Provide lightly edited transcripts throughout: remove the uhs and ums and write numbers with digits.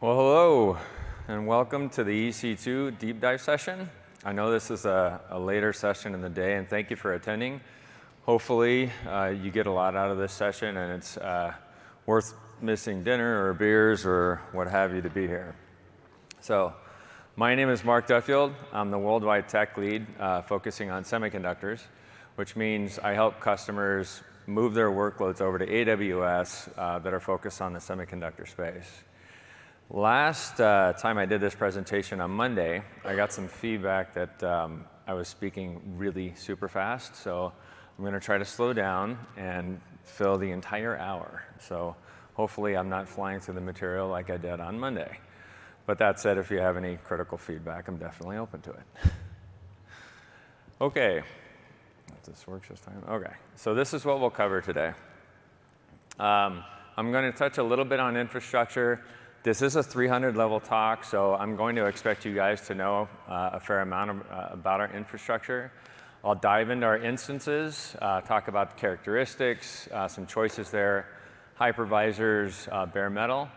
Well, hello, and welcome to the EC2 deep dive session. I know this is a later session in the day, and thank you for attending. Hopefully, you get a lot out of this session, and it's worth missing dinner or beers or what have you to be here. So, my name is Mark Duffield. I'm the worldwide tech lead focusing on semiconductors, which means I help customers move their workloads over to AWS that are focused on the semiconductor space. Last time I did this presentation on Monday, I got some feedback that I was speaking really super fast, so I'm going to try to slow down and fill the entire hour. So hopefully I'm not flying through the material like I did on Monday. But that said, if you have any critical feedback, I'm definitely open to it. Okay, if this works this time. Okay, so this is what we'll cover today. I'm going to touch a little bit on infrastructure. This is a 300 level talk, so I'm going to expect you guys to know a fair amount about our infrastructure. I'll dive into our instances, talk about the characteristics, some choices there, hypervisors, bare metal.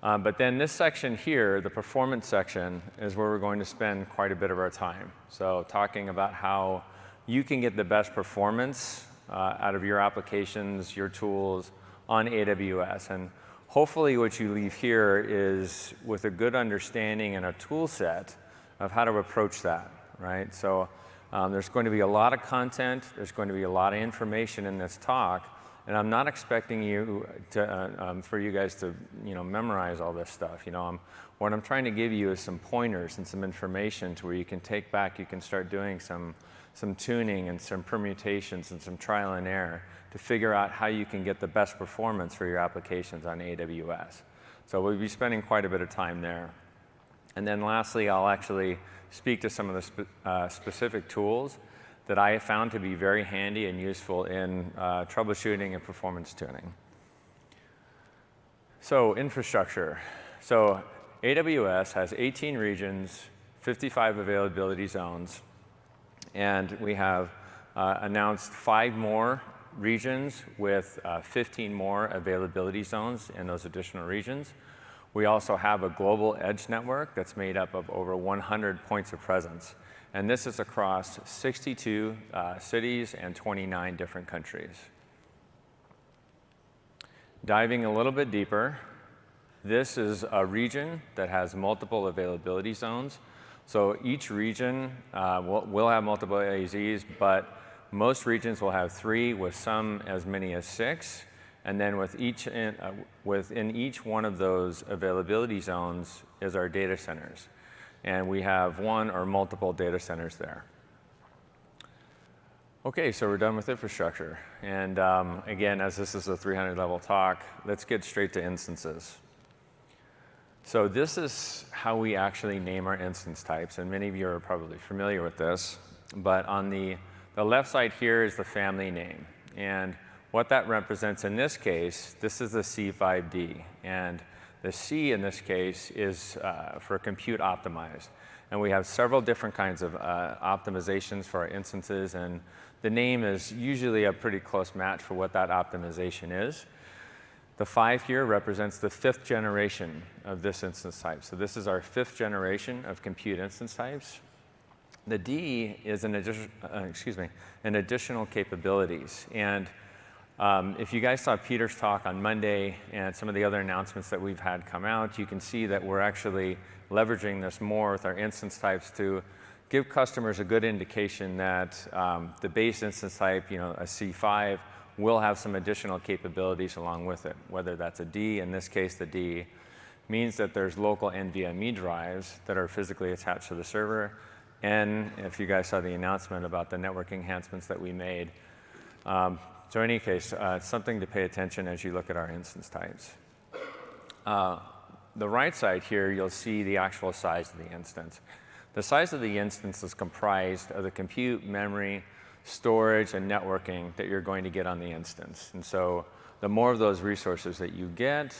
But then this section here, the performance section, is where we're going to spend quite a bit of our time. So talking about how you can get the best performance out of your applications, your tools on AWS. And hopefully what you leave here is with a good understanding and a tool set of how to approach that, right? So there's going to be a lot of content, there's going to be a lot of information in this talk, and I'm not expecting you to, for you guys to memorize all this stuff. What I'm trying to give you is some pointers and some information to where you can take back, you can start doing some tuning and some permutations and some trial and error to figure out how you can get the best performance for your applications on AWS. So we'll be spending quite a bit of time there. And then lastly, I'll actually speak to some of the specific tools that I found to be very handy and useful in troubleshooting and performance tuning. So infrastructure. So AWS has 18 regions, 55 availability zones, and we have announced 5 more regions with 15 more availability zones in those additional regions. We also have a global edge network that's made up of over 100 points of presence. And this is across 62 cities and 29 different countries. Diving a little bit deeper, this is a region that has multiple availability zones. So each region will have multiple AZs, but most regions will have 3, with some as many as 6. And then within each one of those availability zones is our data centers. And we have 1 or multiple data centers there. Okay, so we're done with infrastructure. And again, as this is a 300 level talk, let's get straight to instances. So this is how we actually name our instance types, and many of you are probably familiar with this. But on the left side here is the family name. And what that represents in this case, this is the C5D. And the C in this case is for compute optimized. And we have several different kinds of optimizations for our instances, and the name is usually a pretty close match for what that optimization is. The 5 here represents the 5th generation of this instance type. So this is our 5th generation of compute instance types. The D is an additional capabilities. And if you guys saw Peter's talk on Monday and some of the other announcements that we've had come out, you can see that we're actually leveraging this more with our instance types to give customers a good indication that the base instance type, a C5, will have some additional capabilities along with it. Whether that's a D, in this case the D, means that there's local NVMe drives that are physically attached to the server. And if you guys saw the announcement about the network enhancements that we made, so in any case, it's something to pay attention as you look at our instance types. The right side here, you'll see the actual size of the instance. The size of the instance is comprised of the compute, memory, storage, and networking that you're going to get on the instance. And so the more of those resources that you get,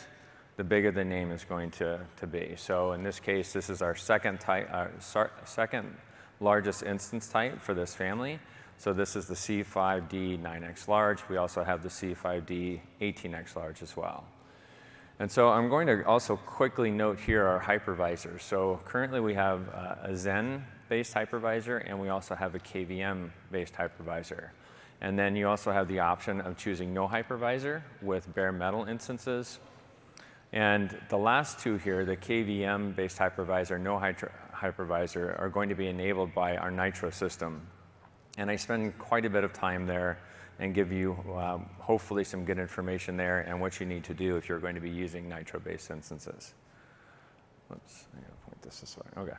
the bigger the name is going to be. So in this case, this is our second largest instance type for this family. So this is the C5D 9x large. We also have the C5D 18x large as well. And so I'm going to also quickly note here our hypervisors. So currently we have a Zen-based hypervisor, and we also have a KVM-based hypervisor. And then you also have the option of choosing no hypervisor with bare metal instances. And the last two here, the KVM-based hypervisor, no hypervisor, are going to be enabled by our Nitro system. And I spend quite a bit of time there and give you hopefully some good information there and what you need to do if you're going to be using Nitro-based instances. Oops, I gotta point this way. Okay.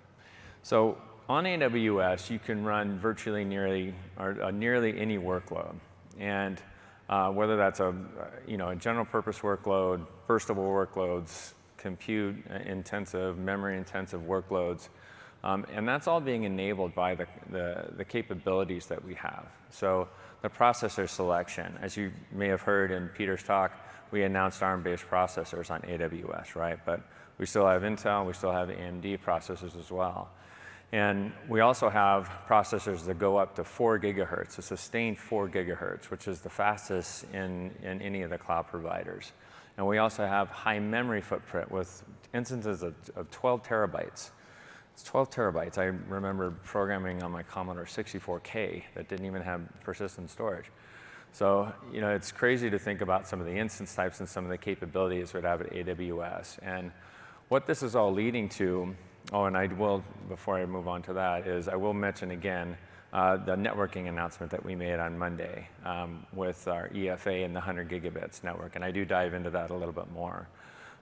So on AWS, you can run virtually nearly any workload. And whether that's a general purpose workload, burstable workloads, compute intensive, memory intensive workloads, and that's all being enabled by the capabilities that we have. So the processor selection, as you may have heard in Peter's talk, we announced ARM-based processors on AWS, right? But we still have Intel, we still have AMD processors as well. And we also have processors that go up to 4 gigahertz, a sustained 4 gigahertz, which is the fastest in any of the cloud providers. And we also have high memory footprint with instances of 12 terabytes. It's 12 terabytes. I remember programming on my Commodore 64K that didn't even have persistent storage. So, it's crazy to think about some of the instance types and some of the capabilities we have at AWS. And what this is all leading to, and I will, before I move on to that, is I will mention again the networking announcement that we made on Monday with our EFA and the 100 gigabits network. And I do dive into that a little bit more.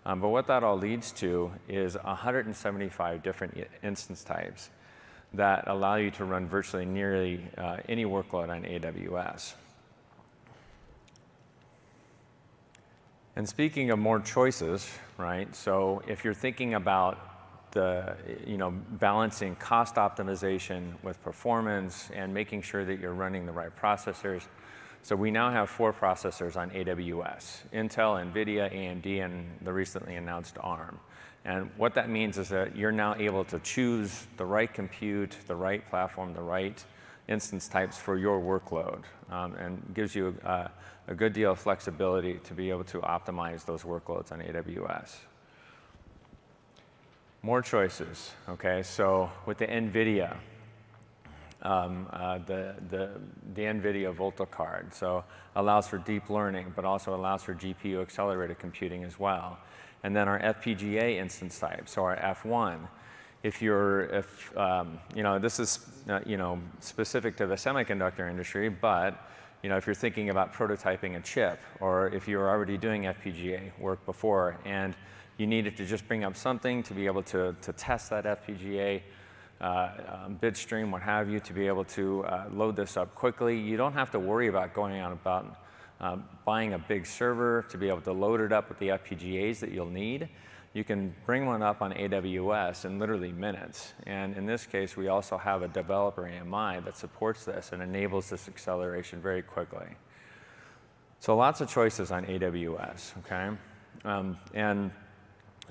But what that all leads to is 175 different instance types that allow you to run virtually nearly any workload on AWS. And speaking of more choices, right? So if you're thinking about balancing cost optimization with performance and making sure that you're running the right processors, so we now have 4 processors on AWS: Intel, NVIDIA, AMD, and the recently announced ARM. And what that means is that you're now able to choose the right compute, the right platform, the right instance types for your workload, and gives you a good deal of flexibility to be able to optimize those workloads on AWS. More choices, okay? So with the NVIDIA, the NVIDIA Volta card, so allows for deep learning, but also allows for GPU accelerated computing as well. And then our FPGA instance type, so our F1. This is specific to the semiconductor industry, but if you're thinking about prototyping a chip, or if you're already doing FPGA work before and you needed to just bring up something to be able to test that FPGA bit stream, what have you, to be able to load this up quickly. You don't have to worry about going out about buying a big server to be able to load it up with the FPGAs that you'll need. You can bring one up on AWS in literally minutes. And in this case, we also have a developer AMI that supports this and enables this acceleration very quickly. So lots of choices on AWS, okay? And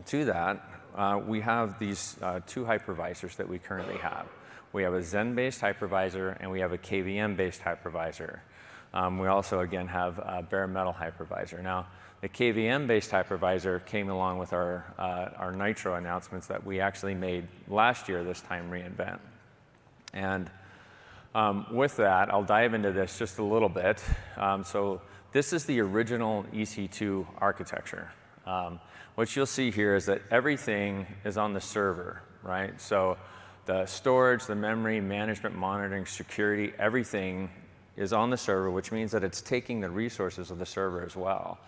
to that, we have these 2 hypervisors that we currently have. We have a Zen-based hypervisor, and we have a KVM-based hypervisor. We also, again, have a bare metal hypervisor. Now, the KVM-based hypervisor came along with our Nitro announcements that we actually made last year, this time reInvent. And with that, I'll dive into this just a little bit. So this is the original EC2 architecture. What you'll see here is that everything is on the server, right? So the storage, the memory, management, monitoring, security, everything is on the server, which means that it's taking the resources of the server as well.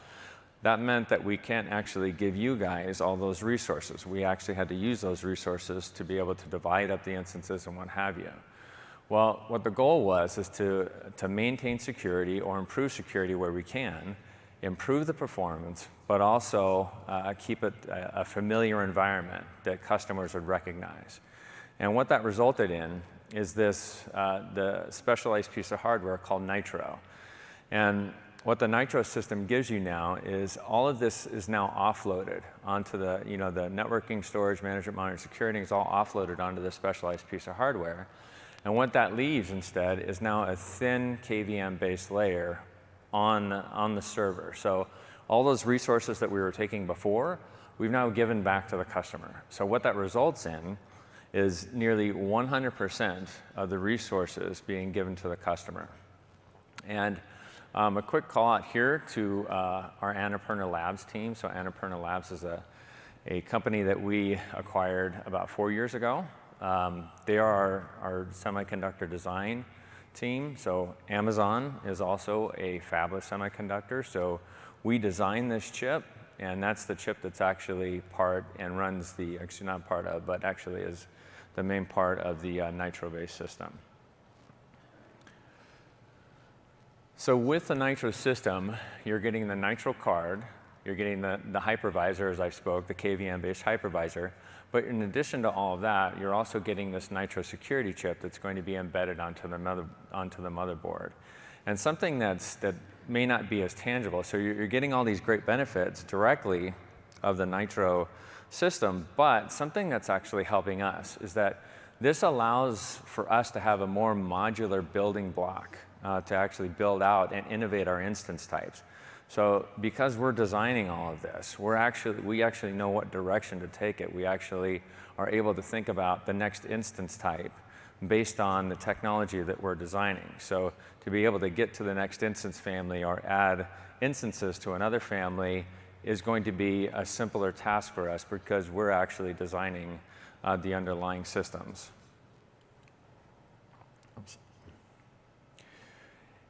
That meant that we can't actually give you guys all those resources. We actually had to use those resources to be able to divide up the instances and what have you. Well, what the goal was is to maintain security or improve security where we can, improve the performance, but also keep it a familiar environment that customers would recognize. And what that resulted in is the specialized piece of hardware called Nitro. And what the Nitro system gives you now is all of this is now offloaded onto the networking, storage, management, monitoring, security is all offloaded onto this specialized piece of hardware. And what that leaves instead is now a thin KVM-based layer on the server. So all those resources that we were taking before, we've now given back to the customer. So what that results in is nearly 100% of the resources being given to the customer. And a quick call out here to our Annapurna Labs team. So Annapurna Labs is a company that we acquired about 4 years ago. They are our semiconductor design team. So Amazon is also a fabless semiconductor. So we design this chip, and that's the chip that's actually part and runs the, actually not part of, but actually is the main part of the Nitro-based system. So with the Nitro system, you're getting the Nitro card, you're getting the hypervisor, as I spoke, the KVM-based hypervisor. But in addition to all of that, you're also getting this Nitro security chip that's going to be embedded onto the motherboard. And something that may not be as tangible. So you're getting all these great benefits directly of the Nitro system, but something that's actually helping us is that this allows for us to have a more modular building block to actually build out and innovate our instance types. So because we're designing all of this, we actually know what direction to take it. We actually are able to think about the next instance type based on the technology that we're designing. So to be able to get to the next instance family or add instances to another family is going to be a simpler task for us because we're actually designing the underlying systems. Oops.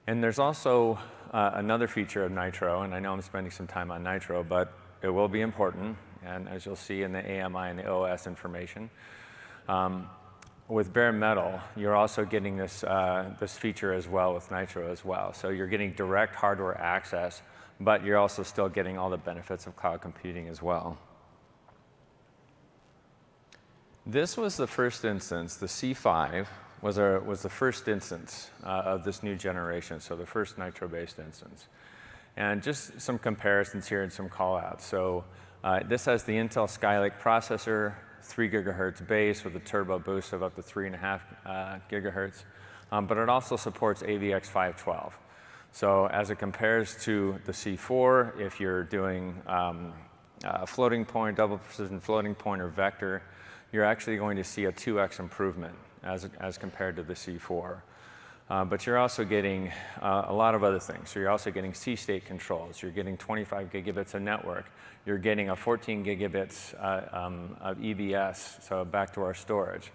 And there's also another feature of Nitro, and I know I'm spending some time on Nitro, but it will be important, and as you'll see in the AMI and the OS information. With bare metal, you're also getting this, this feature as well with Nitro as well. So you're getting direct hardware access, but you're also still getting all the benefits of cloud computing as well. This was the first instance, the C5 was the first instance of this new generation, so the first Nitro-based instance. And just some comparisons here and some call-outs. So this has the Intel Skylake processor, 3 gigahertz base with a turbo boost of up to 3.5 gigahertz, but it also supports AVX 512. So as it compares to the C4, if you're doing floating point, double precision floating point, or vector, you're actually going to see a 2x improvement as compared to the C4. But you're also getting a lot of other things. So you're also getting C-state controls. You're getting 25 gigabits of network. You're getting a 14 gigabits of EBS, so back to our storage.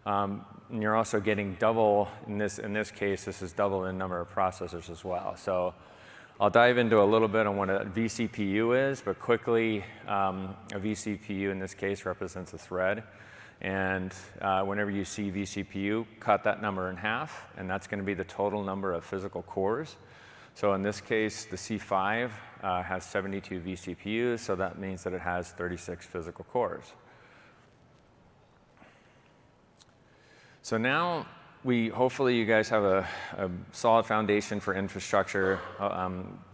And you're also getting double, in this case, this is double the number of processors as well. So I'll dive into a little bit on what a vCPU is, but quickly, a vCPU in this case represents a thread. And whenever you see vCPU, cut that number in half, and that's going to be the total number of physical cores. So in this case, the C5 has 72 vCPUs, so that means that it has 36 physical cores. So now, hopefully you guys have a solid foundation for infrastructure.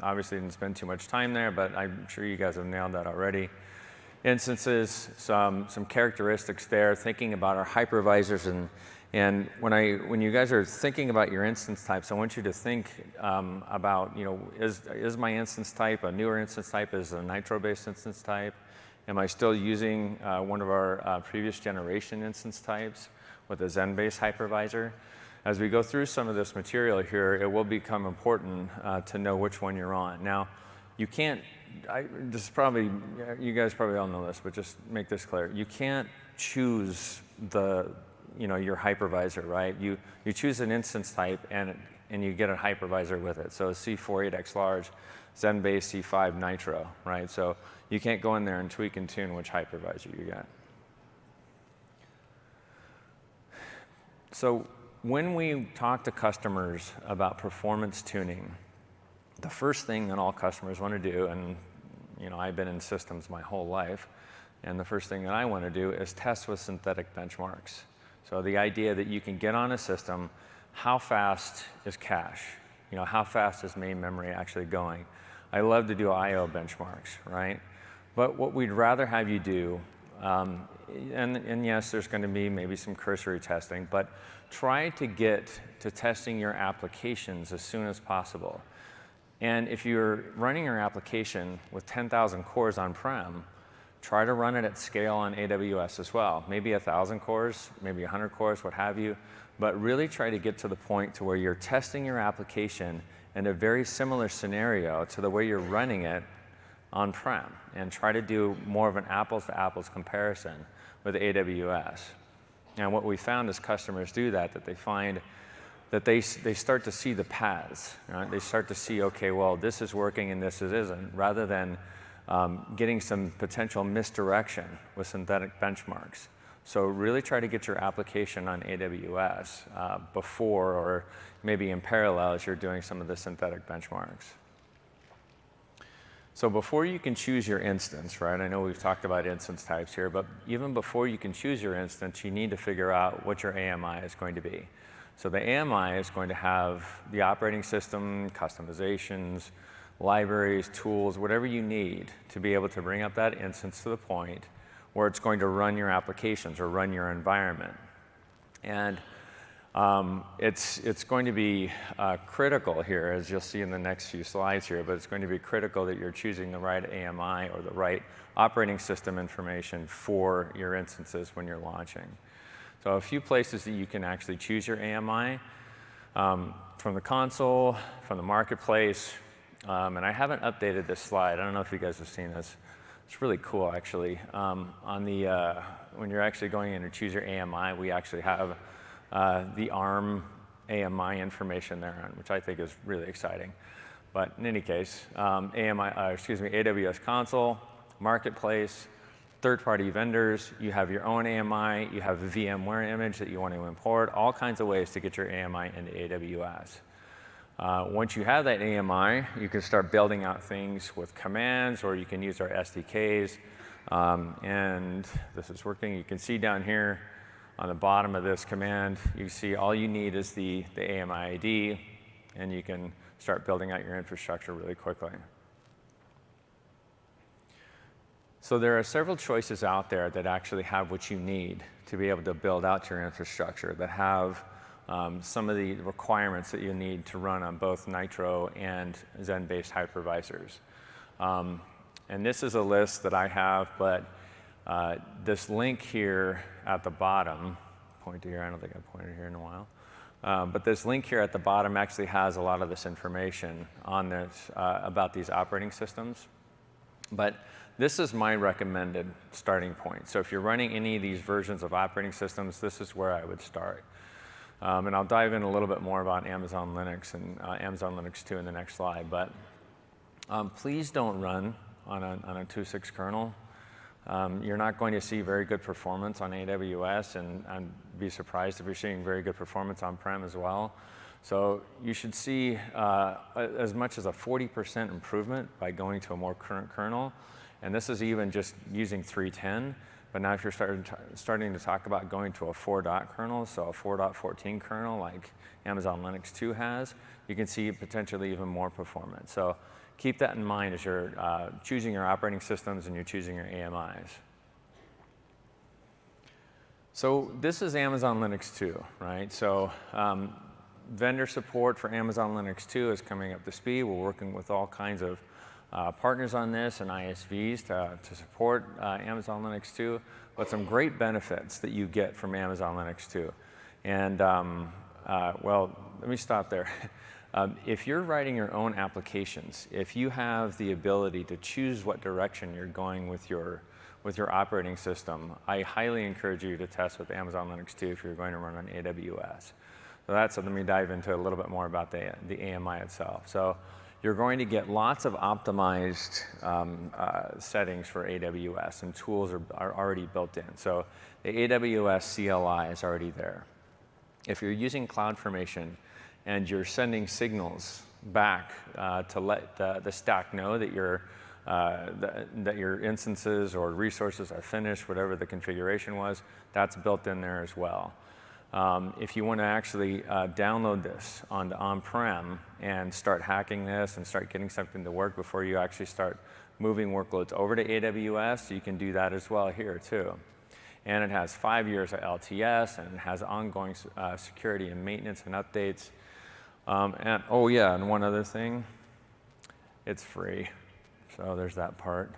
Obviously didn't spend too much time there, but I'm sure you guys have nailed that already. Instances, some characteristics there, thinking about our hypervisors, and when you guys are thinking about your instance types, I want you to think about, is my instance type a newer instance type? Is it a Nitro-based instance type? Am I still using one of our previous generation instance types with a Zen-based hypervisor? As we go through some of this material here, it will become important to know which one you're on. Now, you can't, you guys probably all know this, but just make this clear. You can't choose your hypervisor, right? You choose an instance type and you get a hypervisor with it. So C4 8X large, Zen-based C5 Nitro, right? So you can't go in there and tweak and tune which hypervisor you get. So when we talk to customers about performance tuning, the first thing that all customers want to do, and I've been in systems my whole life, and the first thing that I want to do is test with synthetic benchmarks. So the idea that you can get on a system, how fast is cache? How fast is main memory actually going? I love to do I/O benchmarks, right? But what we'd rather have you do, and yes, there's going to be maybe some cursory testing, but try to get to testing your applications as soon as possible. And if you're running your application with 10,000 cores on-prem, try to run it at scale on AWS as well. Maybe 1,000 cores, maybe 100 cores, what have you. But really try to get to the point to where you're testing your application in a very similar scenario to the way you're running it on-prem, and try to do more of an apples-to-apples comparison with AWS. And what we found as customers do that they find that they start to see the paths. Right? They start to see, okay, well, this is working and this isn't, rather than getting some potential misdirection with synthetic benchmarks. So really try to get your application on AWS before, or maybe in parallel as you're doing some of the synthetic benchmarks. So before you can choose your instance, right? I know we've talked about instance types here, but even before you can choose your instance, you need to figure out what your AMI is going to be. So the AMI is going to have the operating system, customizations, libraries, tools, whatever you need to be able to bring up that instance to the point where it's going to run your applications or run your environment. And it's going to be critical here, as you'll see in the next few slides here, but it's going to be critical that you're choosing the right AMI or the right operating system information for your instances when you're launching. So a few places that you can actually choose your AMI, from the console, from the marketplace, and I haven't updated this slide. I don't know if you guys have seen this. It's really cool, actually. When you're actually going in to choose your AMI, we actually have the ARM AMI information there, which I think is really exciting. But in any case, AWS Console, Marketplace, third-party vendors, you have your own AMI, you have a VMware image that you want to import, all kinds of ways to get your AMI into AWS. Once you have that AMI, you can start building out things with commands, or you can use our SDKs. And this is working. You can see down here on the bottom of this command, you see all you need is the AMI ID, and you can start building out your infrastructure really quickly. So there are several choices out there that actually have what you need to be able to build out your infrastructure, that have some of the requirements that you need to run on both Nitro and Zen-based hypervisors. And this is a list that I have, but this link here at the bottom, point to here, I don't think I've pointed here in a while, but this link here at the bottom actually has a lot of this information on this, about these operating systems. But this is my recommended starting point. So if you're running any of these versions of operating systems, this is where I would start. And I'll dive in a little bit more about Amazon Linux and Amazon Linux 2 in the next slide. But please don't run on a 2.6 kernel. You're not going to see very good performance on AWS, and I'd be surprised if you're seeing very good performance on-prem as well. So you should see as much as a 40% improvement by going to a more current kernel. And this is even just using 3.10. But now if you're starting to talk about going to a 4.0 kernel, so a 4.14 kernel like Amazon Linux 2 has, you can see potentially even more performance. So keep that in mind as you're choosing your operating systems and you're choosing your AMIs. So this is Amazon Linux 2, right? So vendor support for Amazon Linux 2 is coming up to speed. We're working with all kinds of partners on this and ISVs to support Amazon Linux 2, but some great benefits that you get from Amazon Linux 2. And well, let me stop there. If you're writing your own applications, if you have the ability to choose what direction you're going with your operating system, I highly encourage you to test with Amazon Linux 2 if you're going to run on AWS. So let me dive into a little bit more about the AMI itself. So you're going to get lots of optimized settings for AWS, and tools are already built in. So the AWS CLI is already there. If you're using CloudFormation and you're sending signals back to let the stack know that your instances or resources are finished, whatever the configuration was, that's built in there as well. If you want to actually download this onto on-prem and start hacking this and start getting something to work before you actually start moving workloads over to AWS, you can do that as well here too. And it has 5 years of LTS, and it has ongoing security and maintenance and updates. And oh yeah, and one other thing. it's free. So there's that part.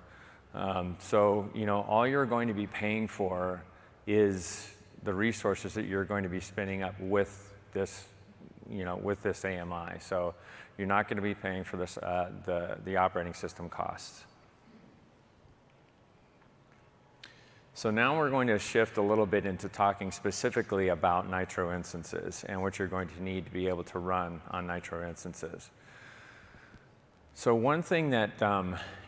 So, all you're going to be paying for is the resources that you're going to be spinning up with this, with this AMI. So you're not going to be paying for this, the operating system costs. So now we're going to shift a little bit into talking specifically about Nitro instances and what you're going to need to be able to run on Nitro instances. So one thing that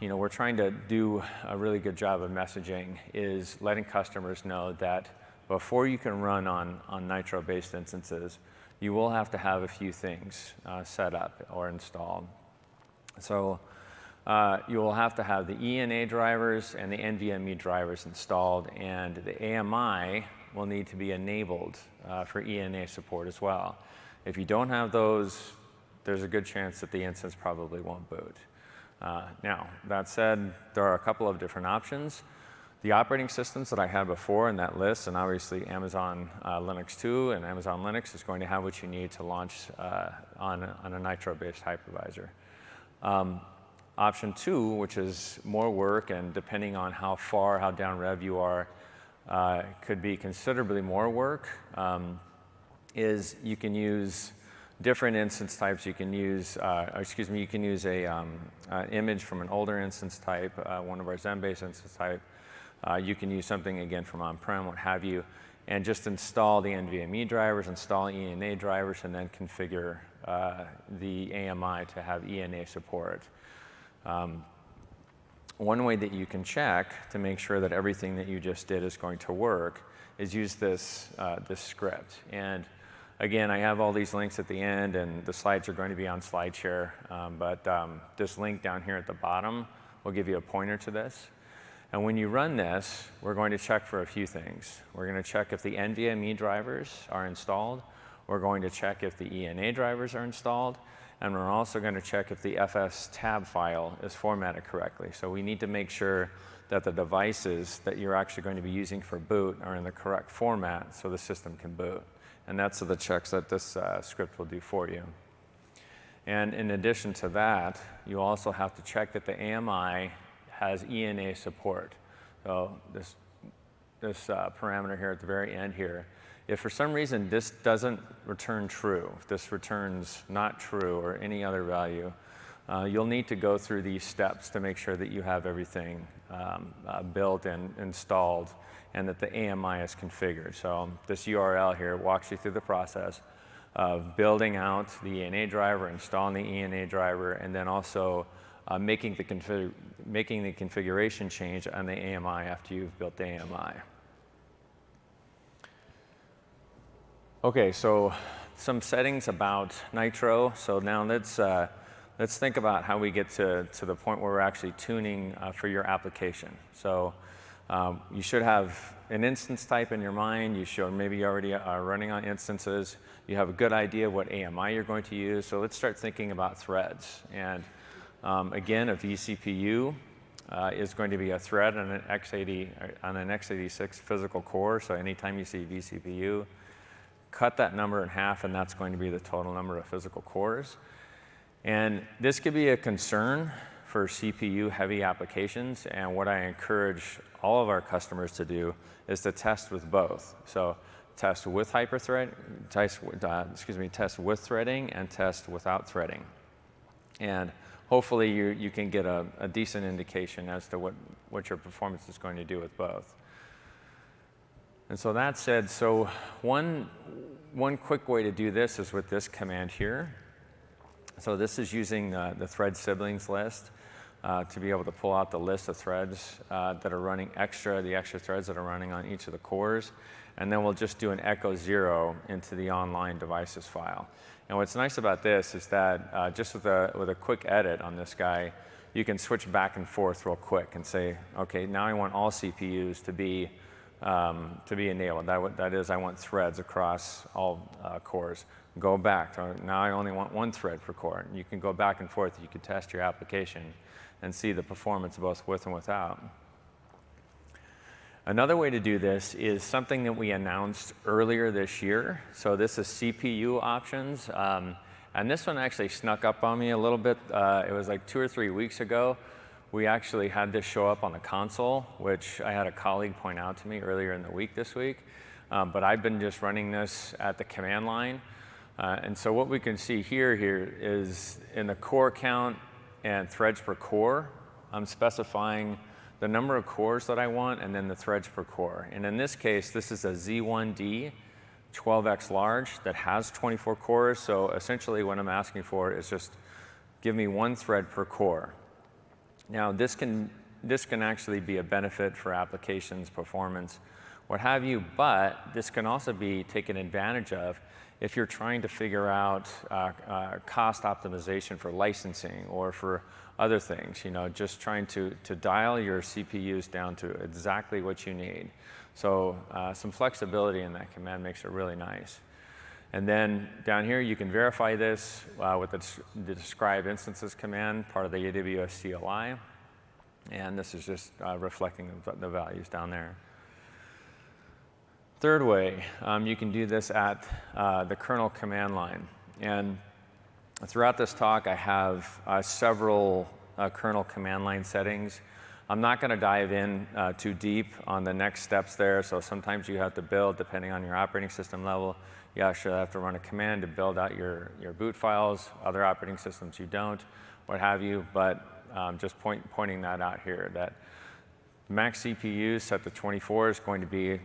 we're trying to do a really good job of messaging is letting customers know that before you can run on Nitro-based instances, you will have to have a few things set up or installed. So you will have to have the ENA drivers and the NVMe drivers installed, and the AMI will need to be enabled for ENA support as well. If you don't have those, there's a good chance that the instance probably won't boot. Now, that said, there are a couple of different options. The operating systems that I had before in that list, and obviously Amazon Linux 2 and Amazon Linux is going to have what you need to launch on a Nitro-based hypervisor. Option 2, which is more work, and depending on how down rev you are, could be considerably more work, is you can use different instance types. You can use, you can use an image from an older instance type, one of our Zen-based instance type. You can use something, again, from on-prem, what have you, and just install the NVMe drivers, install ENA drivers, and then configure the AMI to have ENA support. One way that you can check to make sure that everything that you just did is going to work is use this script. And again, I have all these links at the end, and the slides are going to be on SlideShare, but this link down here at the bottom will give you a pointer to this. And when you run this, we're going to check for a few things. We're going to check if the NVMe drivers are installed. We're going to check if the ENA drivers are installed. And we're also going to check if the FS tab file is formatted correctly. So we need to make sure that the devices that you're actually going to be using for boot are in the correct format so the system can boot. And that's the checks that this script will do for you. And in addition to that, you also have to check that the AMI has ENA support. So this parameter here at the very end here, if for some reason this doesn't return true, if this returns not true or any other value, you'll need to go through these steps to make sure that you have everything built and installed and that the AMI is configured. So this URL here walks you through the process of building out the ENA driver, installing the ENA driver, and then also making the configuration change on the AMI after you've built the AMI. Okay, so some settings about Nitro. So now let's think about how we get to the point where we're actually tuning for your application. So you should have an instance type in your mind. Maybe you already are running on instances. You have a good idea of what AMI you're going to use. So let's start thinking about threads. And again, a vCPU is going to be a thread on an x86 physical core. So anytime you see vCPU, cut that number in half, and that's going to be the total number of physical cores. And this could be a concern for CPU-heavy applications, and what I encourage all of our customers to do is to test with both. So test with test with threading, and test without threading. And hopefully you can get a decent indication as to what your performance is going to do with both. And so that said, so one quick way to do this is with this command here. So this is using the thread siblings list to be able to pull out the list of threads that are running the extra threads that are running on each of the cores. And then we'll just do an echo 0 into the online devices file. And what's nice about this is that just with a quick edit on this guy, you can switch back and forth real quick and say, okay, now I want all CPUs to be enabled. That is, I want threads across all cores. Go back. Now I only want one thread per core. You can go back and forth. You can test your application and see the performance both with and without. Another way to do this is something that we announced earlier this year. So this is CPU options. And this one actually snuck up on me a little bit. It was like 2 or 3 weeks ago. We actually had this show up on the console, which I had a colleague point out to me earlier in the week this week. But I've been just running this at the command line. And so what we can see here is in the core count and threads per core, I'm specifying the number of cores that I want and then the threads per core. And in this case, this is a Z1D 12x large that has 24 cores. So essentially what I'm asking for is just give me 1 thread per core. Now this can actually be a benefit for applications, performance, what have you, but this can also be taken advantage of if you're trying to figure out cost optimization for licensing or for other things, just trying to dial your CPUs down to exactly what you need. So some flexibility in that command makes it really nice. And then down here, you can verify this with the describe instances command, part of the AWS CLI. And this is just reflecting the values down there. Third way, you can do this at the kernel command line. And throughout this talk, I have several kernel command line settings. I'm not going to dive in too deep on the next steps there. So sometimes you have to build, depending on your operating system level. You actually have to run a command to build out your boot files. Other operating systems you don't, what have you. But just pointing that out here, that max CPU set to 24 is going to be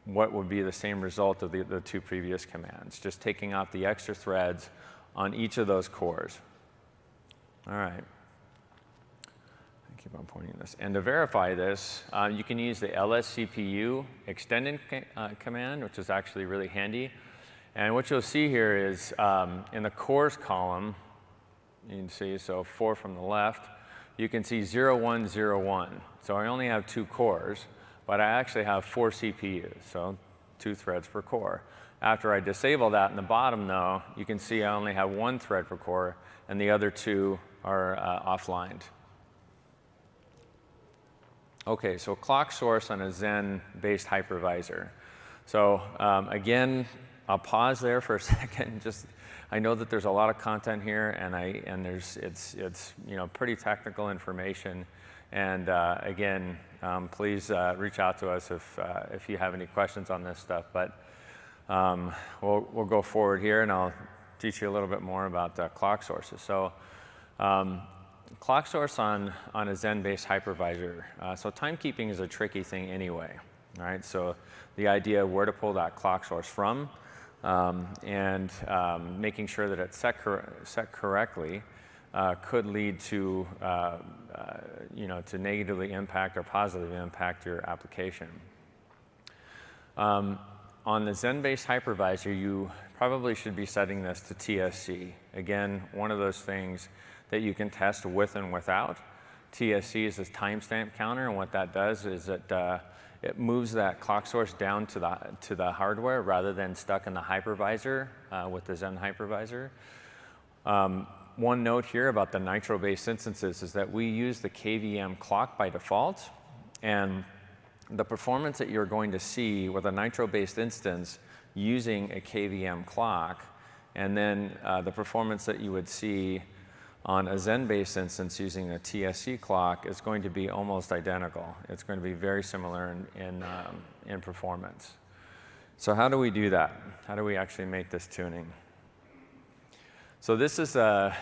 what would be the same result of the 2 previous commands, just taking out the extra threads on each of those cores. All right. I keep on pointing this. And to verify this, you can use the LSCPUExtended command, which is actually really handy. And what you'll see here is in the cores column, you can see, so 4 from the left, you can see 0, 1, 0, 1. So I only have 2 cores, but I actually have 4 CPUs, so 2 threads per core. After I disable that in the bottom, though, you can see I only have 1 thread per core, and the other 2 are offlined. OK, so clock source on a Zen-based hypervisor. So again, I'll pause there for a second. I know that there's a lot of content here, and it's pretty technical information. And again, please reach out to us if you have any questions on this stuff. But we'll go forward here, and I'll teach you a little bit more about clock sources. So clock source on a Zen-based hypervisor. So timekeeping is a tricky thing anyway. All right, so the idea of where to pull that clock source from and making sure that it's set correctly could lead to to negatively impact or positively impact your application. On the Zen-based hypervisor, you probably should be setting this to TSC. Again, one of those things that you can test with and without. TSC is this timestamp counter, and what that does is it moves that clock source down to the hardware rather than stuck in the hypervisor with the Zen hypervisor. One note here about the Nitro-based instances is that we use the KVM clock by default, and the performance that you're going to see with a Nitro-based instance using a KVM clock, and then the performance that you would see on a Zen-based instance using a TSC clock is going to be almost identical. It's going to be very similar in performance. So how do we do that? How do we actually make this tuning? So this is a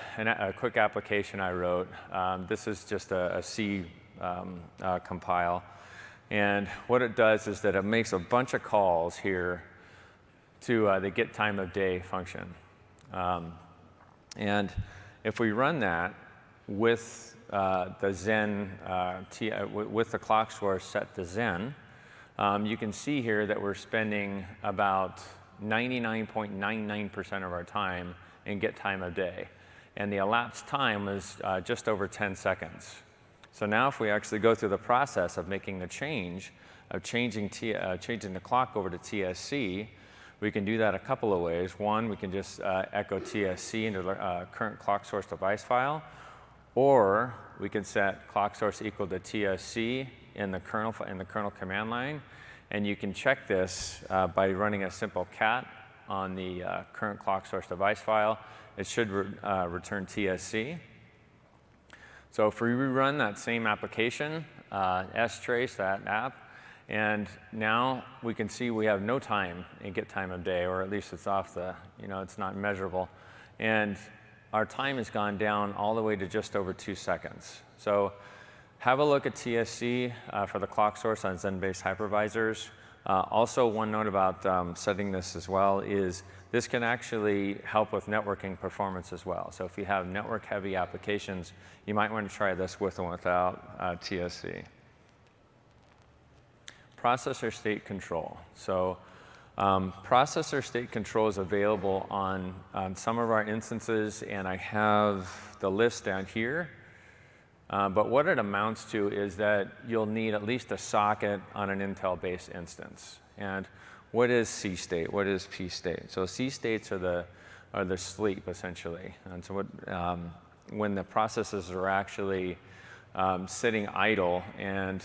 quick application I wrote. This is just a C compile. And what it does is that it makes a bunch of calls here to the get time of day function. And if we run that with the Zen, with the clock source set to Zen, you can see here that we're spending about 99.99% of our time in get time of day. And the elapsed time is just over 10 seconds. So now if we actually go through the process of making the change, of changing the clock over to TSC, we can do that a couple of ways. One, we can just echo TSC into the current clock source device file, or we can set clock source equal to TSC in the kernel command line, and you can check this by running a simple cat on the current clock source device file, it should return TSC. So if we rerun that same application, strace that app, and now we can see we have no time in get time of day, or at least it's off the, it's not measurable. And our time has gone down all the way to just over 2 seconds. So have a look at TSC for the clock source on Zen-based hypervisors. Also, one note about setting this as well is this can actually help with networking performance as well. So if you have network-heavy applications, you might want to try this with and without TSC. Processor state control. So processor state control is available on some of our instances, and I have the list down here. But what it amounts to is that you'll need at least a socket on an Intel-based instance. And what is C state? What is P state? So C states are the sleep, essentially. And so when the processes are actually sitting idle, and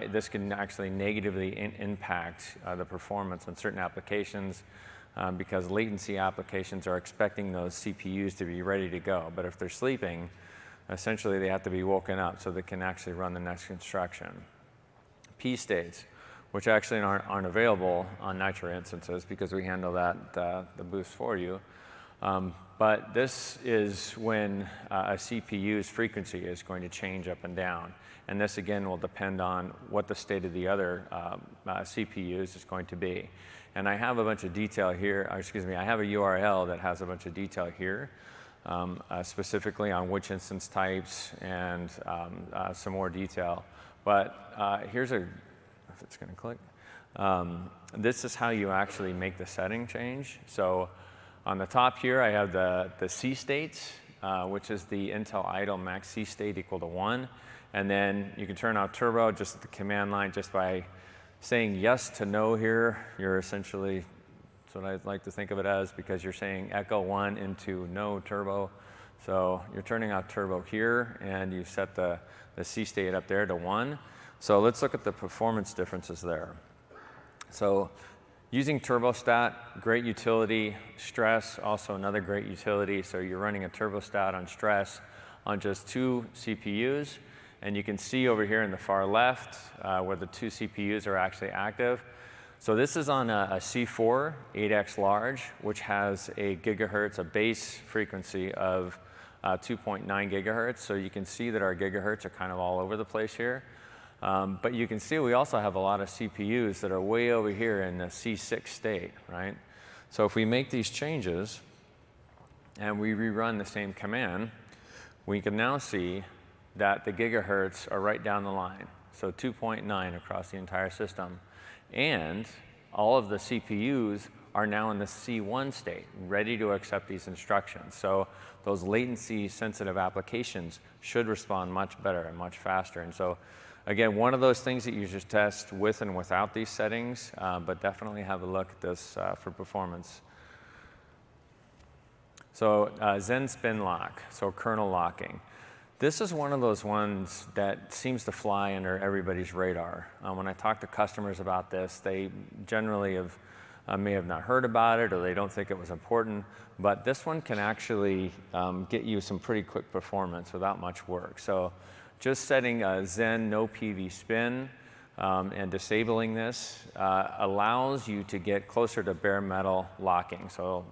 this can actually negatively impact the performance on certain applications because latency applications are expecting those CPUs to be ready to go. But if they're sleeping, essentially they have to be woken up so they can actually run the next instruction. P states, which actually aren't available on Nitro instances because we handle that, the boost for you. But this is when a CPU's frequency is going to change up and down. And this, again, will depend on what the state of the other CPUs is going to be. And I have a bunch of detail here, or excuse me, I have a URL that has a bunch of detail here, specifically on which instance types and some more detail. But here's if it's going to click. This is how you actually make the setting change. So on the top here, I have the C states, which is the Intel idle max C state equal to 1. And then you can turn off turbo just at the command line just by saying yes to no here. You're essentially, that's what I like to think of it as, because you're saying echo 1 into no turbo. So you're turning off turbo here, and you set the C state up there to 1. So let's look at the performance differences there. So using turbostat, great utility. Stress, also another great utility. So you're running a turbostat on stress on just 2 CPUs. And you can see over here in the far left where the 2 CPUs are actually active. So this is on a C4 8X large, which has a gigahertz, a base frequency of 2.9 gigahertz. So you can see that our gigahertz are kind of all over the place here. But you can see we also have a lot of CPUs that are way over here in the C6 state, right? So if we make these changes and we rerun the same command, we can now see that the gigahertz are right down the line. So 2.9 across the entire system. And all of the CPUs are now in the C1 state, ready to accept these instructions. So those latency sensitive applications should respond much better and much faster. And so again, one of those things that you just test with and without these settings, but definitely have a look at this for performance. So Zen Spin Lock, so kernel locking. This is one of those ones that seems to fly under everybody's radar. When I talk to customers about this, they generally may have not heard about it, or they don't think it was important. But this one can actually get you some pretty quick performance without much work. So just setting a Zen no PV spin and disabling this allows you to get closer to bare metal locking, so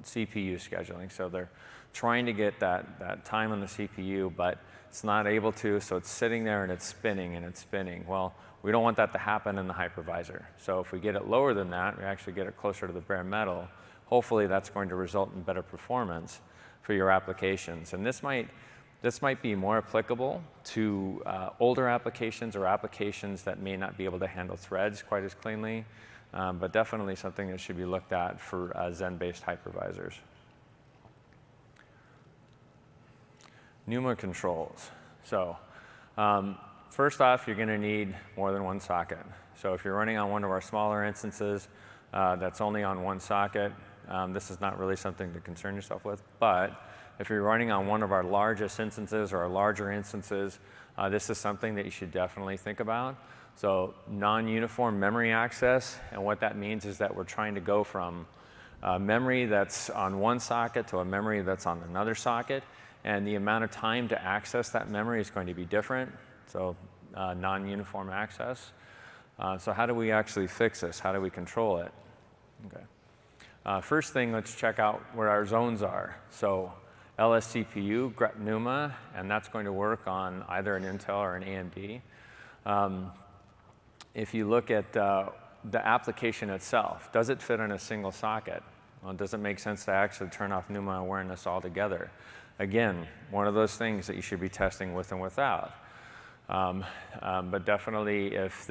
CPU scheduling. So they're trying to get that time on the CPU, but it's not able to, so it's sitting there and it's spinning and it's spinning. Well, we don't want that to happen in the hypervisor. So if we get it lower than that, we actually get it closer to the bare metal, hopefully that's going to result in better performance for your applications. And this might be more applicable to older applications or applications that may not be able to handle threads quite as cleanly, but definitely something that should be looked at for Zen-based hypervisors. NUMA controls. So first off, you're going to need more than one socket. So if you're running on one of our smaller instances that's only on one socket, this is not really something to concern yourself with. But if you're running on one of our largest instances or our larger instances, this is something that you should definitely think about. So non-uniform memory access, and what that means is that we're trying to go from memory that's on one socket to a memory that's on another socket, and the amount of time to access that memory is going to be different, so non-uniform access. So how do we actually fix this? How do we control it? Okay. First thing, let's check out where our zones are. So LSCPU, grep NUMA, and that's going to work on either an Intel or an AMD. If you look at the application itself, does it fit in a single socket? Well, does it make sense to actually turn off NUMA awareness altogether? Again, one of those things that you should be testing with and without. But definitely, if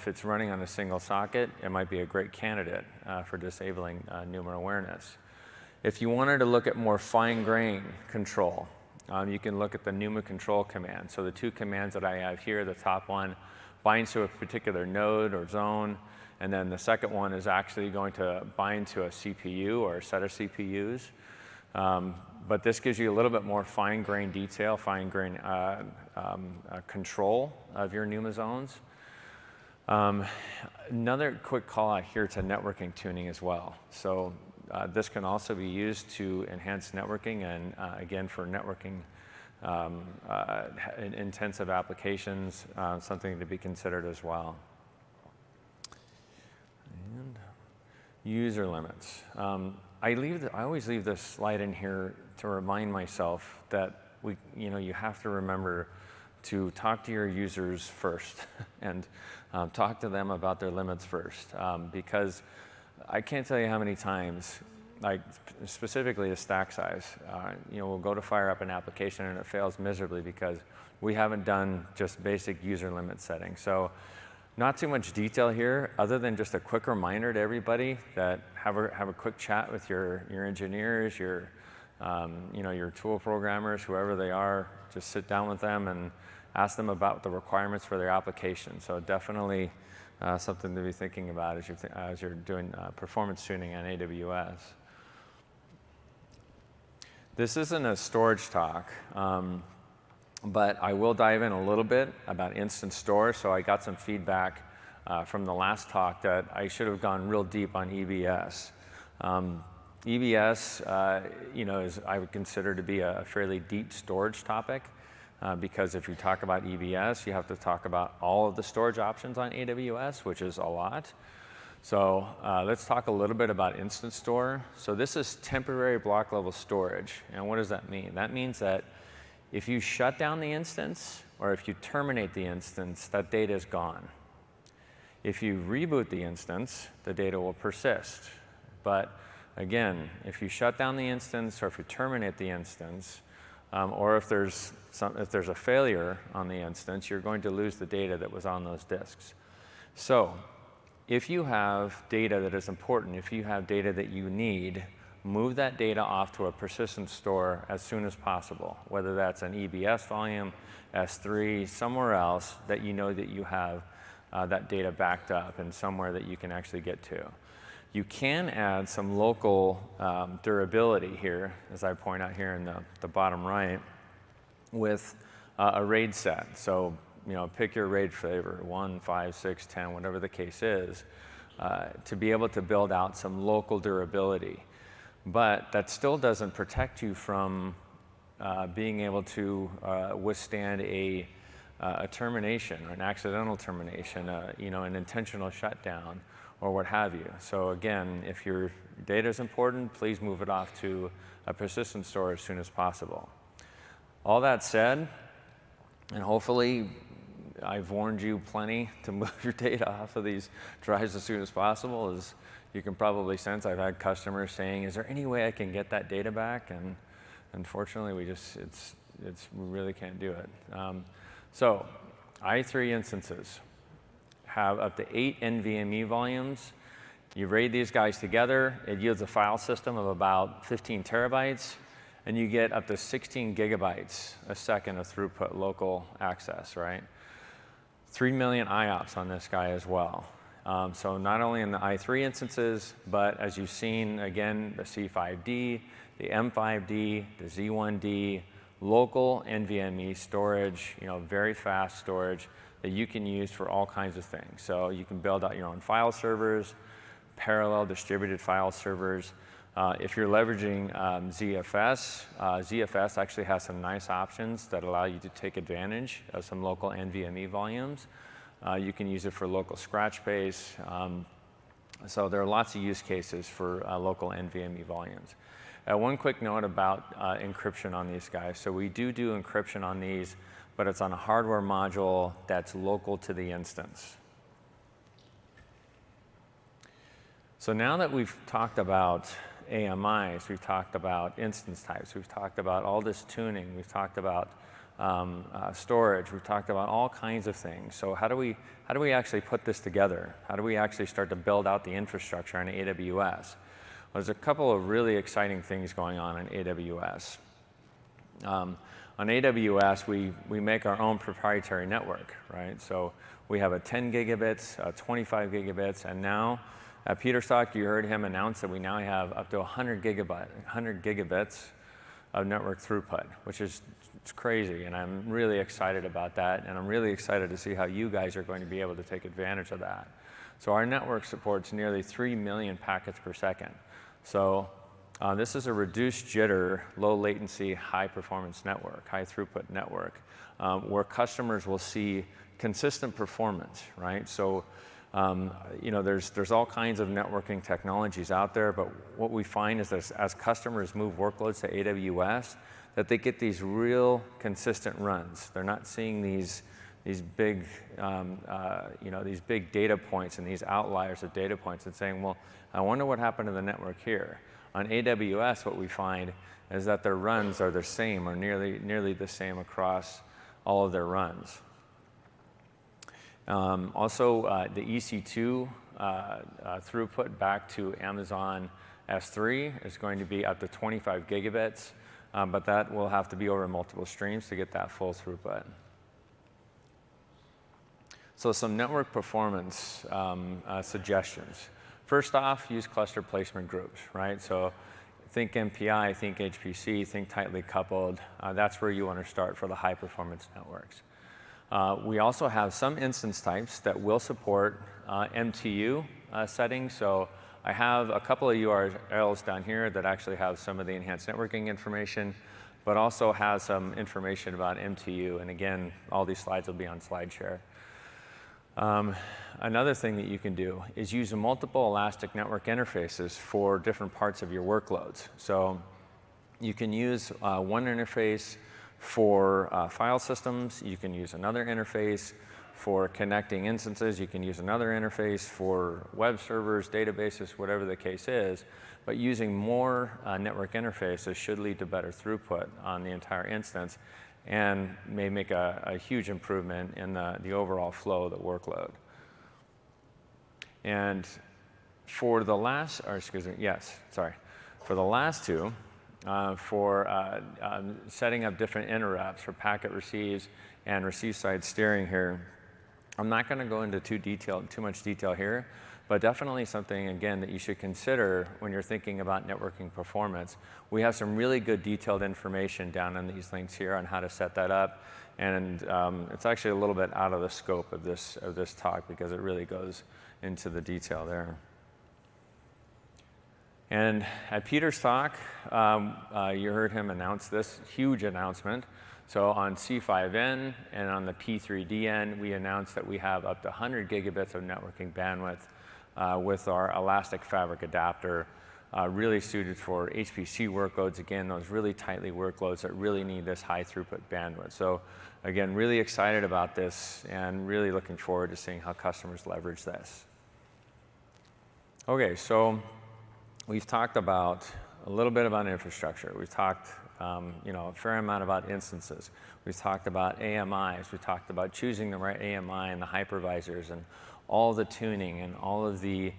it's running on a single socket, it might be a great candidate for disabling NUMA awareness. If you wanted to look at more fine-grained control, you can look at the NUMA control command. So the two commands that I have here, the top one binds to a particular node or zone, and then the second one is actually going to bind to a CPU or a set of CPUs. But this gives you a little bit more fine-grained detail, fine-grained control of your NUMA zones. Another quick call out here to networking tuning as well. So this can also be used to enhance networking and, again, for networking intensive applications, something to be considered as well. And user limits. I always leave this slide in here to remind myself that you have to remember to talk to your users first and talk to them about their limits first, because I can't tell you how many times, like specifically the stack size, we'll go to fire up an application and it fails miserably because we haven't done just basic user limit settings. So not too much detail here, other than just a quick reminder to everybody that have a quick chat with your engineers, your tool programmers, whoever they are. Just sit down with them and ask them about the requirements for their application. So definitely something to be thinking about as you're doing performance tuning on AWS. This isn't a storage talk. But I will dive in a little bit about instant store. So I got some feedback from the last talk that I should have gone real deep on EBS. EBS, is I would consider to be a fairly deep storage topic because if you talk about EBS, you have to talk about all of the storage options on AWS, which is a lot. So let's talk a little bit about instant store. So this is temporary block level storage. And what does that mean? That means that if you shut down the instance or if you terminate the instance, that data is gone. If you reboot the instance, the data will persist. But again, if you shut down the instance or if you terminate the instance, or if there's a failure on the instance, you're going to lose the data that was on those disks. So if you have data that is important, if you have data that you need, move that data off to a persistent store as soon as possible, whether that's an EBS volume, S3, somewhere else that you know that you have that data backed up and somewhere that you can actually get to. You can add some local durability here, as I point out here in the bottom right, with a RAID set. So pick your RAID flavor, 1, 5, 6, 10, whatever the case is, to be able to build out some local durability. But that still doesn't protect you from being able to withstand a termination or an accidental termination, an intentional shutdown or what have you. So again, if your data is important, please move it off to a persistent store as soon as possible. All that said, and hopefully I've warned you plenty to move your data off of these drives as soon as possible. As you can probably sense, I've had customers saying, is there any way I can get that data back? And unfortunately, we really can't do it. So i3 instances have up to 8 NVMe volumes. You RAID these guys together, it yields a file system of about 15 terabytes, and you get up to 16 gigabytes a second of throughput local access, right? 3 million IOPS on this guy as well. So not only in the i3 instances, but as you've seen, again, the C5D, the M5D, the Z1D, local NVMe storage, very fast storage that you can use for all kinds of things. So you can build out your own file servers, parallel distributed file servers, If you're leveraging ZFS, ZFS actually has some nice options that allow you to take advantage of some local NVMe volumes. You can use it for local scratch space. So there are lots of use cases for local NVMe volumes. One quick note about encryption on these guys. So we do encryption on these, but it's on a hardware module that's local to the instance. So now that we've talked about AMIs, we've talked about instance types, we've talked about all this tuning, we've talked about storage, we've talked about all kinds of things. So how do we actually put this together? How do we actually start to build out the infrastructure on AWS? Well, there's a couple of really exciting things going on in AWS. On AWS, we make our own proprietary network, right? So we have a 10 gigabits, 25 gigabits, and now at Peter's talk, you heard him announce that we now have up to 100 gigabits of network throughput, which is it's crazy, and I'm really excited about that, and I'm really excited to see how you guys are going to be able to take advantage of that. So our network supports nearly 3 million packets per second. So this is a reduced jitter, low latency, high performance network, high throughput network, where customers will see consistent performance, right? So you know, there's all kinds of networking technologies out there, but what we find is that as customers move workloads to AWS, that they get these real consistent runs. They're not seeing these big, you know, these big data points and these outliers of data points and saying, well, I wonder what happened to the network here. On AWS, what we find is that their runs are the same or nearly the same across all of their runs. Also, the EC2 throughput back to Amazon S3 is going to be up to 25 gigabits, but that will have to be over multiple streams to get that full throughput. So some network performance suggestions. First off, use cluster placement groups, right? So think MPI, think HPC, think tightly coupled. That's where you want to start for the high performance networks. We also have some instance types that will support MTU settings. So I have a couple of URLs down here that actually have some of the enhanced networking information, but also has some information about MTU. And again, all these slides will be on SlideShare. Another thing that you can do is use multiple elastic network interfaces for different parts of your workloads. So you can use one interface for file systems. You can use another interface for connecting instances. You can use another interface for web servers, databases, whatever the case is. But using more network interfaces should lead to better throughput on the entire instance and may make a huge improvement in the overall flow of the workload. And for the last, or excuse me, yes, sorry. For the last two, for setting up different interrupts for packet receives and receive side steering here, I'm not going to go into too much detail here, but definitely something, again, that you should consider when you're thinking about networking performance. We have some really good detailed information down in these links here on how to set that up, and it's actually a little bit out of the scope of this talk because it really goes into the detail there. And at Peter's talk, you heard him announce this huge announcement. So on C5N and on the P3DN, we announced that we have up to 100 gigabits of networking bandwidth with our elastic fabric adapter, really suited for HPC workloads, again, those really tightly workloads that really need this high throughput bandwidth. So again, really excited about this and really looking forward to seeing how customers leverage this. Okay, so we've talked about a little bit about infrastructure. We've talked you know, a fair amount about instances. We've talked about AMIs. We've talked about choosing the right AMI and the hypervisors and all the tuning and all of the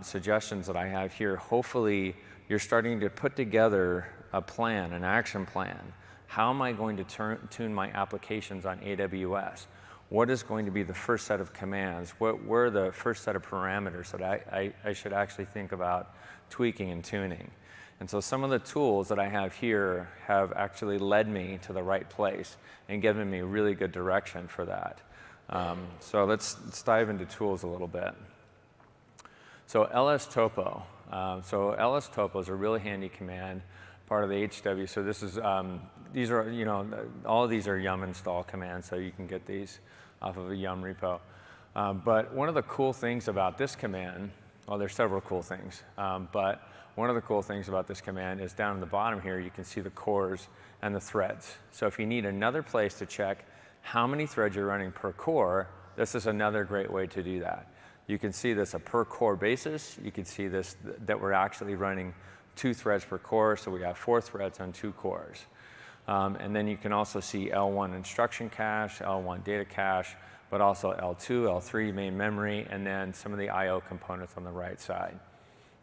suggestions that I have here. Hopefully, you're starting to put together a plan, an action plan. How am I going to tune my applications on AWS? What is going to be the first set of commands? What were the first set of parameters that I should actually think about tweaking and tuning? And so some of the tools that I have here have actually led me to the right place and given me really good direction for that. So let's dive into tools a little bit. So LSCocoa, So LSCocoa is a really handy command, part of the HW. So this is, these are, all of these are yum install commands, so you can get these off of a yum repo. But one of the cool things about this command, well, there's several cool things, but one of the cool things about this command is down at the bottom here, you can see the cores and the threads. So if you need another place to check how many threads you're running per core, this is another great way to do that. You can see this a per core basis. You can see this that we're actually running 2 threads per core, so we got 4 threads on 2 cores. And then you can also see L1 instruction cache, L1 data cache, but also L2, L3 main memory, and then some of the I/O components on the right side.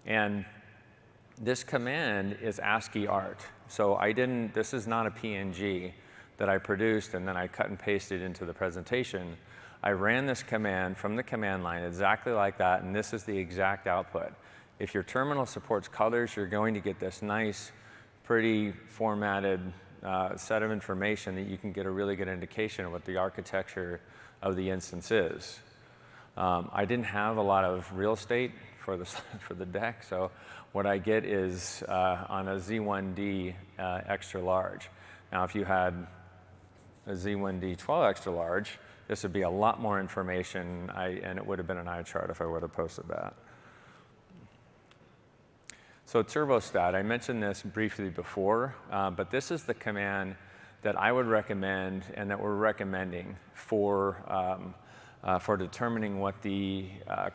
And this command is ASCII art. So this is not a PNG that I produced and then I cut and pasted into the presentation. I ran this command from the command line exactly like that, and this is the exact output. If your terminal supports colors, you're going to get this nice, pretty formatted set of information that you can get a really good indication of what the architecture of the instance is. I didn't have a lot of real estate for the deck, so what I get is on a Z1D extra large. Now, if you had a Z1D 12 extra large, this would be a lot more information, and it would have been an eye chart if I would have posted that. So turbostat, I mentioned this briefly before, but this is the command that I would recommend and that we're recommending for determining what the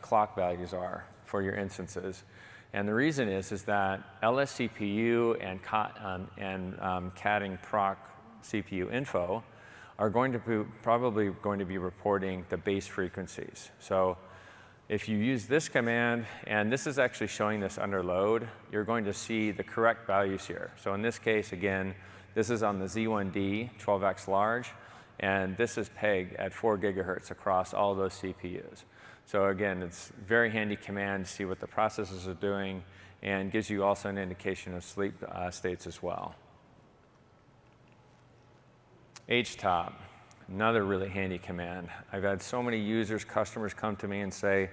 clock values are for your instances. And the reason is that LSCPU and catting proc CPU info are probably going to be reporting the base frequencies. So if you use this command, and this is actually showing this under load, you're going to see the correct values here. So in this case, again, this is on the Z1D 12x large, and this is pegged at 4 gigahertz across all those CPUs. So again, it's a very handy command to see what the processors are doing and gives you also an indication of sleep states as well. HTom, another really handy command. I've had so many users, customers come to me and say,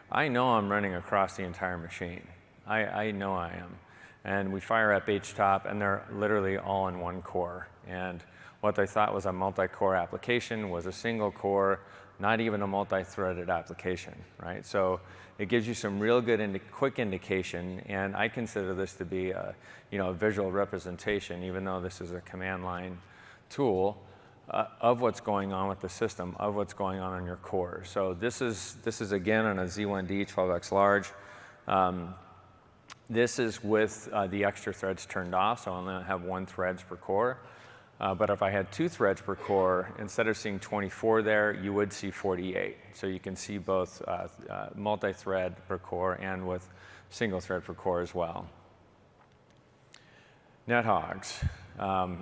I know I'm running across the entire machine. I know I am. And we fire up HTom, and they're literally all in one core. And what they thought was a multi-core application was a single core, not even a multi-threaded application, right? So it gives you some real good quick indication, and I consider this to be a visual representation, even though this is a command line tool, of what's going on with the system, of what's going on your core. So this is again on a Z1D 12x large. This is with the extra threads turned off, so I'm going to have 1 threads per core. But if I had 2 threads per core, instead of seeing 24 there, you would see 48. So you can see both multi-thread per core and with single thread per core as well. NetHogs.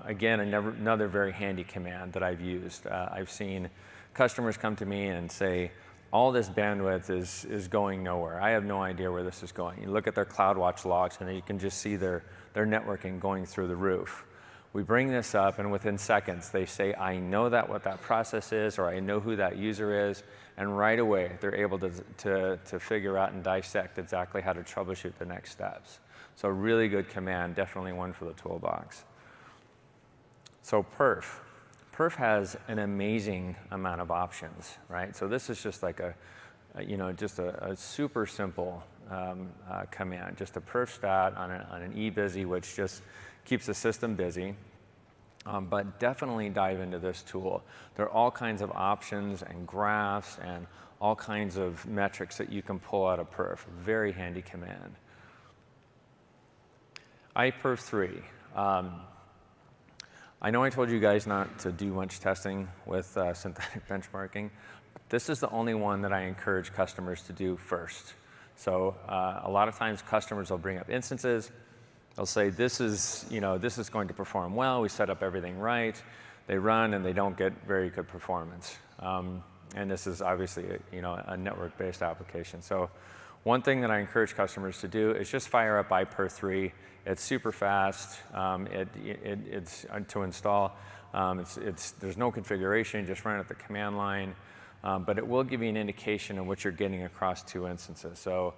Again, another very handy command that I've used. I've seen customers come to me and say, all this bandwidth is going nowhere. I have no idea where this is going. You look at their CloudWatch logs, and you can just see their networking going through the roof. We bring this up, and within seconds, they say, I know what that process is, or I know who that user is, and right away, they're able to figure out and dissect exactly how to troubleshoot the next steps. So really good command, definitely one for the toolbox. So Perf. Perf has an amazing amount of options, right? So this is just like a super simple command, just a perf stat on an eBusy, which just keeps the system busy. But definitely dive into this tool. There are all kinds of options and graphs and all kinds of metrics that you can pull out of Perf. Very handy command. iPerf3. I know I told you guys not to do much testing with synthetic benchmarking. This is the only one that I encourage customers to do first. So a lot of times customers will bring up instances. They'll say, this is going to perform well. We set up everything right. They run, and they don't get very good performance. And this is obviously a network-based application. So one thing that I encourage customers to do is just fire up iPerf3. It's super fast. It's to install. There's no configuration. Just run it at the command line. But it will give you an indication of what you're getting across 2 instances. So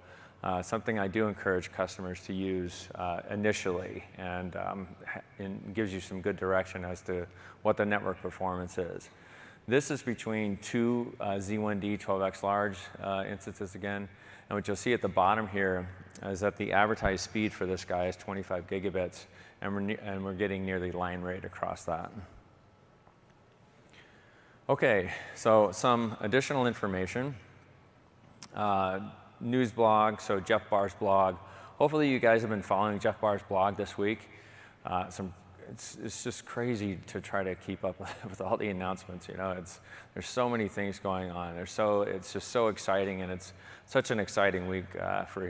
something I do encourage customers to use initially, and gives you some good direction as to what the network performance is. This is between two Z1D 12x large instances again, and what you'll see at the bottom here is that the advertised speed for this guy is 25 gigabits, and we're getting near the line rate across that. Okay, so some additional information. News blog, so Jeff Barr's blog. Hopefully you guys have been following Jeff Barr's blog this week. It's just crazy to try to keep up with all the announcements. You know, there's so many things going on. It's just so exciting, and it's such an exciting week for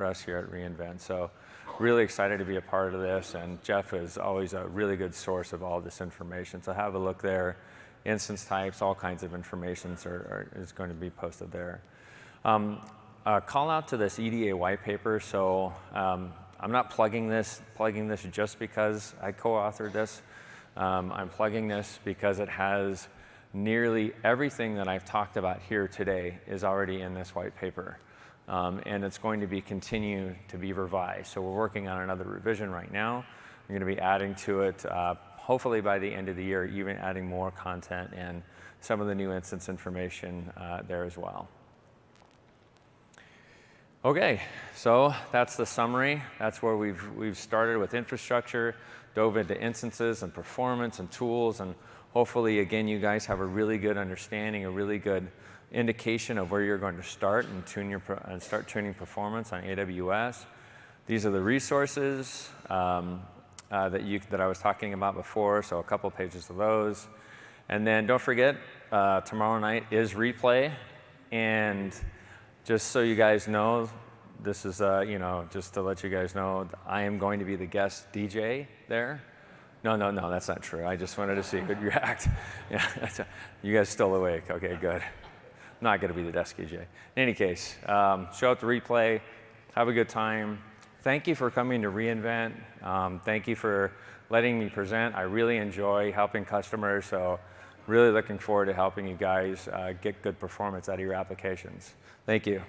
us here at reInvent. So really excited to be a part of this, and Jeff is always a really good source of all this information. So have a look there. Instance types, all kinds of information is going to be posted there. Call out to this EDA Whitepaper. So I'm not plugging this just because I co-authored this. I'm plugging this because it has nearly everything that I've talked about here today is already in this white paper. And it's going to be continue to be revised. So we're working on another revision right now. We're going to be adding to it, hopefully by the end of the year, even adding more content and some of the new instance information there as well. Okay, so that's the summary. That's where we've started with infrastructure, dove into instances and performance and tools, and hopefully, again, you guys have a really good understanding, a really good indication of where you're going to start and start tuning performance on AWS. These are the resources that I was talking about before, so a couple pages of those. And then don't forget, tomorrow night is replay, and just so you guys know, this is, just to let you guys know, I am going to be the guest DJ there. No, that's not true. I just wanted to see who'd react. Yeah, you guys still awake? Okay, good. I'm not going to be the desk DJ. In any case, show up to replay, have a good time. Thank you for coming to reInvent. Thank you for letting me present. I really enjoy helping customers, so really looking forward to helping you guys get good performance out of your applications. Thank you.